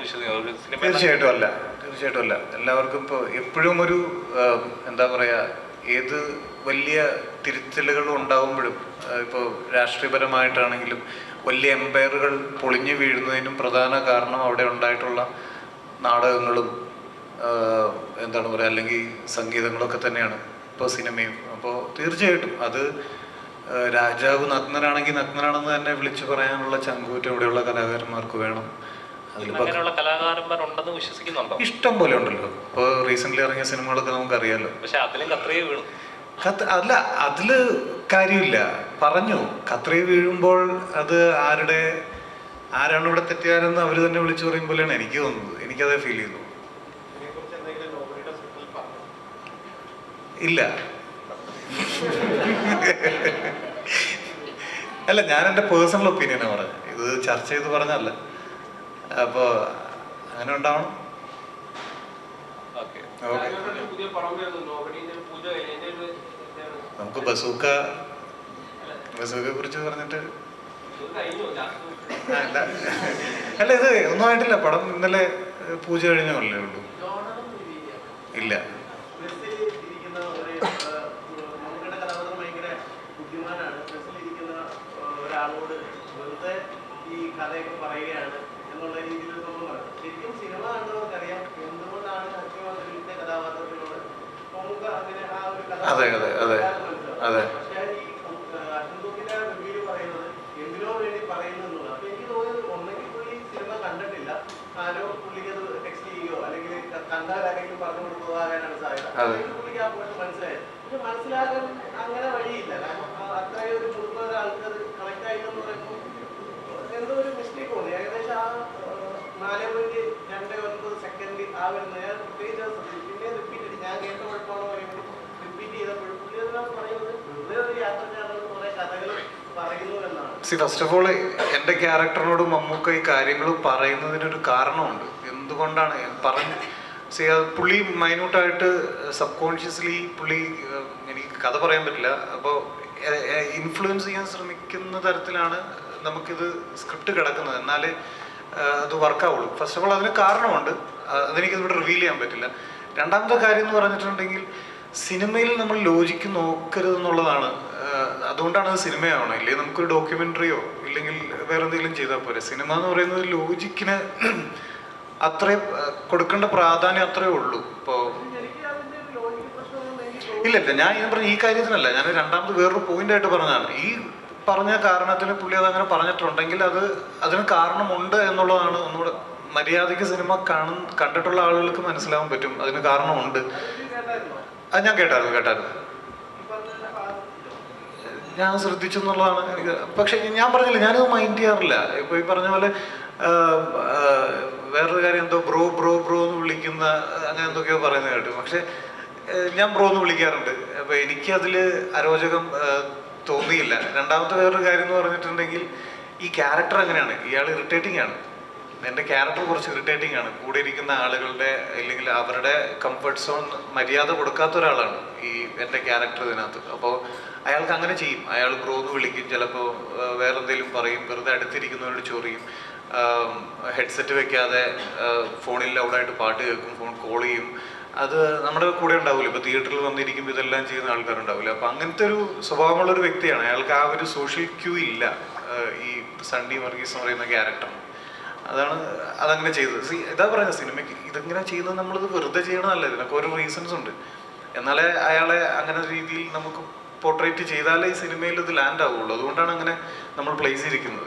വിശ്വസിക്കുന്നത്? തീർച്ചയായിട്ടും അല്ല. എല്ലാവർക്കും ഇപ്പോൾ എപ്പോഴും ഒരു എന്താ പറയുക, ഏത് വലിയ തിരുത്തലുകൾ ഉണ്ടാകുമ്പോഴും ഇപ്പോൾ രാഷ്ട്രീയപരമായിട്ടാണെങ്കിലും വലിയ എംപയറുകൾ പൊളിഞ്ഞു വീഴുന്നതിനും പ്രധാന കാരണം അവിടെ ഉണ്ടായിട്ടുള്ള നാടകങ്ങളും എന്താണ് പറയുക, അല്ലെങ്കിൽ സംഗീതങ്ങളൊക്കെ തന്നെയാണ് ഇപ്പോൾ സിനിമയും. അപ്പോൾ തീർച്ചയായിട്ടും അത് രാജാവ് നഗ്നനാണെങ്കിൽ നഗ്നനാണെന്ന് തന്നെ വിളിച്ചു പറയാനുള്ള ചങ്കൂറ്റം ഇവിടെയുള്ള കലാകാരന്മാർക്ക് വേണം. കലാകാരന്മാരുണ്ടെന്ന് വിശ്വസിക്കുന്നുണ്ടോ? ഇഷ്ടം പോലെ ഉണ്ടല്ലോ. ഇപ്പോൾ റീസെന്റ് ഇറങ്ങിയ സിനിമകളൊക്കെ നമുക്കറിയാലോ. പക്ഷെ അതിലും കത്രിക വീണു. അല്ല, അതില് കാര്യമില്ല. പറഞ്ഞു കത്രിക വീഴുമ്പോൾ അത് ആരാണ് ഇവിടെ തെറ്റുകാരെന്ന് അവർ തന്നെ വിളിച്ചു പറയും പോലെയാണ് എനിക്ക് തോന്നുന്നത്. എനിക്കതേ ഫീൽ ചെയ്തു. ഇല്ല. അല്ല, ഞാൻ എൻ്റെ പേഴ്സണൽ ഒപ്പീനിയനാണ് പറഞ്ഞത്, ഇത് ചർച്ച ചെയ്ത് പറഞ്ഞല്ല. അപ്പോൾ അങ്ങനെ ഉണ്ടാവണം. നമുക്ക് ബസൂക്കയെ കുറിച്ച് പറഞ്ഞിട്ട് അല്ല, ഇത് ഒന്നും ആയിട്ടില്ല. പടം ഇന്നലെ പൂജ കഴിഞ്ഞല്ലേ ഉള്ളൂ. ഇല്ല. ഒരാളോട് വെറുതെ ഈ കഥയൊക്കെ പറയുകയാണ് എന്നുള്ള രീതിയിൽ സംഭവമാണ്. ശരിക്കും സിനിമ കണ്ടവർക്കറിയാം എന്തുകൊണ്ടാണ് സത്യവാദിന്റെ കഥാപാത്രത്തിനോട് നമുക്ക് അങ്ങനെ ആ ഒരു കഥ മനസ്സിലാവും. പക്ഷേ ഈ അശ്വന്തുക്കിന്റെ റിവ്യൂ പറയുന്നത് എന്തിനോ വേണ്ടി പറയുന്നു എന്നുള്ളത്. അപ്പൊ എനിക്ക് തോന്നുന്നത് ഒന്നെങ്കിൽ പുള്ളി സിനിമ കണ്ടിട്ടില്ല, ആരോ പുള്ളിക്ക് അത് ടെക്സ്റ്റ് ചെയ്യുകയോ അല്ലെങ്കിൽ കണ്ടാൽ ആരെങ്കിലും പറഞ്ഞു കൊടുത്തതാകാനാണ് സാധ്യത. പുള്ളിക്ക് ആ പോയിട്ട് മനസ്സിലായത്. പക്ഷെ മനസ്സിലാകാൻ അങ്ങനെ വഴിയില്ല. കാരണം അത്രയും ഒരു മുഴുവൻ ഒരാൾക്ക് അത് കണക്ട് ആയിട്ടെന്ന് പറയുമ്പോൾ എന്തോ ഒരു മിസ്റ്റേക്ക് ഉണ്ട്. ഏകദേശം ആ 4.29 സെക്കൻഡ് ആ വരുന്നത് ഞാൻ പ്രത്യേകിച്ച് പിന്നെ റിപ്പീറ്റ് ചെയ്ത് ഞാൻ കേട്ട കുഴപ്പമാണോ പറയുമ്പോൾ റിപ്പീറ്റ് ചെയ്തപ്പോഴും പുള്ളി എന്താണ് പറയുന്നത്, വെറുതെ ഒരു യാത്രക്കാരനോട് കുറെ കഥകൾ പറയുന്നു എന്നാണ്. ഫസ്റ്റ് ഓഫ് ഓൾ എൻ്റെ ക്യാരക്ടറിനോട് മമ്മൂക്ക ഈ കാര്യങ്ങൾ പറയുന്നതിനൊരു കാരണമുണ്ട്. എന്തുകൊണ്ടാണ് പുള്ളി മൈന്യൂട്ടായിട്ട് സബ് കോൺഷ്യസ്ലി പുള്ളി, എനിക്ക് കഥ പറയാൻ പറ്റില്ല, അപ്പോൾ ഇൻഫ്ലുവൻസ് ചെയ്യാൻ ശ്രമിക്കുന്ന തരത്തിലാണ് നമുക്കിത് സ്ക്രിപ്റ്റ് കിടക്കുന്നത്. എന്നാലേ അത് വർക്കാവുള്ളൂ. ഫസ്റ്റ് ഓഫ് ഓൾ അതിന് കാരണമുണ്ട്, അതെനിക്കിവിടെ റിവീൽ ചെയ്യാൻ പറ്റില്ല. രണ്ടാമത്തെ കാര്യം എന്ന് പറഞ്ഞിട്ടുണ്ടെങ്കിൽ സിനിമയിൽ നമ്മൾ ലോജിക്ക് നോക്കരുതെന്നുള്ളതാണ്. അതുകൊണ്ടാണ് അത് സിനിമയാവണം. ഇല്ലെങ്കിൽ നമുക്കൊരു ഡോക്യുമെൻ്ററിയോ ഇല്ലെങ്കിൽ വേറെ എന്തെങ്കിലും ചെയ്താൽ പോരെ. സിനിമ എന്ന് പറയുന്നത് ലോജിക്കിന് അത്രയും കൊടുക്കേണ്ട പ്രാധാന്യം അത്രയേ ഉള്ളൂ. ഇപ്പോൾ ഇല്ല, ഞാൻ പറഞ്ഞ ഈ കാര്യത്തിനല്ല, ഞാൻ രണ്ടാമത് വേറൊരു പോയിന്റായിട്ട് പറഞ്ഞതാണ്. ഈ പറഞ്ഞ കാരണത്തിന് പുള്ളി അതങ്ങനെ പറഞ്ഞിട്ടുണ്ടെങ്കിൽ അതിന് കാരണമുണ്ട് എന്നുള്ളതാണ്. ഒന്നുകൂടെ മര്യാദയ്ക്ക് സിനിമ കണ്ടിട്ടുള്ള ആളുകൾക്ക് മനസ്സിലാവാൻ പറ്റും അതിന് കാരണമുണ്ട്. അത് ഞാൻ കേട്ടായിരുന്നു. ഞാൻ ശ്രദ്ധിച്ചു എന്നുള്ളതാണ് എനിക്ക്. പക്ഷെ ഞാൻ പറഞ്ഞില്ല, ഞാനത് മൈൻഡ് ചെയ്യാറില്ല. ഇപ്പൊ ഈ പറഞ്ഞ പോലെ വേറൊരു കാര്യം, എന്തോ ബ്രോ എന്ന് വിളിക്കുന്ന അങ്ങനെ എന്തൊക്കെയോ പറയുന്നത് കേട്ടു. പക്ഷെ ഞാൻ ബ്രോ എന്ന് വിളിക്കാറുണ്ട്. അപ്പൊ എനിക്കതിൽ അരോചകം തോന്നിയില്ല. രണ്ടാമത്തെ വേറൊരു കാര്യം എന്ന് പറഞ്ഞിട്ടുണ്ടെങ്കിൽ ഈ ക്യാരക്ടർ അങ്ങനെയാണ്, ഇയാൾ ഇറിറ്റേറ്റിംഗ് ആണ്. എൻ്റെ ക്യാരക്ടർ കുറച്ച് ഇറിറ്റേറ്റിംഗ് ആണ്. കൂടെ ഇരിക്കുന്ന ആളുകളുടെ അല്ലെങ്കിൽ അവരുടെ കംഫർട്ട് സോൺ മര്യാദ കൊടുക്കാത്ത ഒരാളാണ് ഈ എൻ്റെ ക്യാരക്ടർ ഇതിനകത്ത്. അപ്പോൾ അയാൾക്ക് അങ്ങനെ ചെയ്യും. അയാൾ ബ്രോ എന്ന് വിളിക്കും, ചിലപ്പോൾ വേറെ എന്തെങ്കിലും പറയും, വെറുതെ അടുത്തിരിക്കുന്നവരോട് ചൊറിയും, ഹെഡ്സെറ്റ് വെക്കാതെ ഫോണിൽ ലൗഡായിട്ട് പാട്ട് കേൾക്കും, ഫോൺ കോൾ ചെയ്യും. അത് നമ്മുടെ കൂടെ ഉണ്ടാവില്ല. ഇപ്പോൾ തിയേറ്ററിൽ വന്നിരിക്കുമ്പോൾ ഇതെല്ലാം ചെയ്യുന്ന ആൾക്കാരുണ്ടാവില്ല. അപ്പം അങ്ങനത്തെ ഒരു സ്വഭാവമുള്ളൊരു വ്യക്തിയാണ്. അയാൾക്ക് ആ ഒരു സോഷ്യൽ ക്യൂ ഇല്ല ഈ സണ്ണി വർഗീസ് എന്ന് പറയുന്ന ക്യാരക്ടർ. അതങ്ങനെ ചെയ്തത്. ഇതാ പറയുന്നത്, സിനിമയ്ക്ക് ഇതെങ്ങനെ ചെയ്യുന്നത് നമ്മളിത് വെറുതെ ചെയ്യണമല്ല, ഇതിനൊക്കെ ഓരോ റീസൺസ് ഉണ്ട്. എന്നാലേ അയാളെ അങ്ങനെ രീതിയിൽ നമുക്ക് പോർട്രേറ്റ് ചെയ്താലേ ഈ സിനിമയിൽ ഇത് ലാൻഡ് ആവുള്ളൂ. അതുകൊണ്ടാണ് അങ്ങനെ നമ്മൾ പ്ലേസ് ചെയ്തിരിക്കുന്നത്.